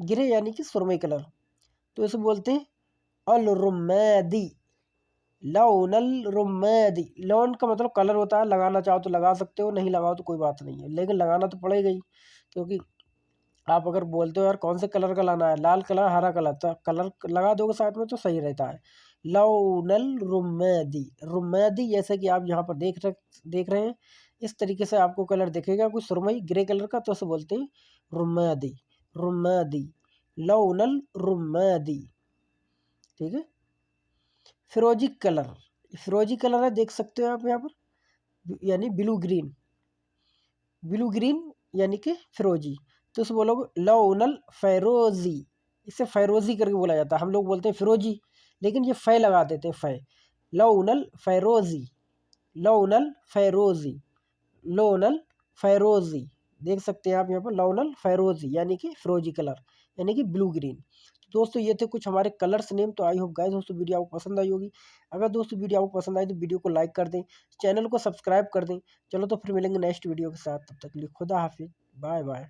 Grey यानी कि सुरमई कलर, तो इसे बोलते हैं अल रुम्मैदी, लौनल रुम्मैदी। लौन का मतलब कलर होता है, लगाना चाहो तो लगा सकते हो, नहीं लगाओ तो कोई बात नहीं है, लेकिन लगाना तो पड़ेगा ही, क्योंकि आप अगर बोलते हो यार कौन से कलर का लाना है, लाल कलर हरा कलर, तो कलर लगा दोगे साथ में तो सही रहता है। लौनल रुम्मैदी, रुम्मैदी जैसे कि आप यहाँ पर देख रहे हैं, इस तरीके से आपको कलर दिखेगा कोई सुरमई ग्रे कलर का, तो उसे बोलते हैं रुम्मैदी, रुम्मैदी, लौनल रुम्मैदी। ठीक है। फिरोजी कलर, फिरोजी कलर है, देख सकते हो आप यहाँ पर, यानी ब्लू ग्रीन, ब्लू ग्रीन यानी कि फिरोजी, तो उसे बोलोगे लौनल फैरोजी, इसे फैरोजी करके बोला जाता है, हम लोग बोलते हैं फिरोजी, लेकिन ये फै लगा देते हैं, फै, लौनल फैरोजी, लौनल फैरोजी, लोनल फैरोजी, देख सकते हैं आप यहाँ पर लौनल फैरोजी यानी कि फिरोजी कलर, यानी कि ब्लू ग्रीन। दोस्तों ये थे कुछ हमारे कलर्स नेम। तो आई होप गाइस दोस्तों वीडियो आपको पसंद आई होगी। अगर दोस्तों वीडियो आपको पसंद आई तो वीडियो को लाइक कर दें, चैनल को सब्सक्राइब कर दें। चलो तो फिर मिलेंगे नेक्स्ट वीडियो के साथ, तब तक के लिए खुदा हाफिज, बाय बाय।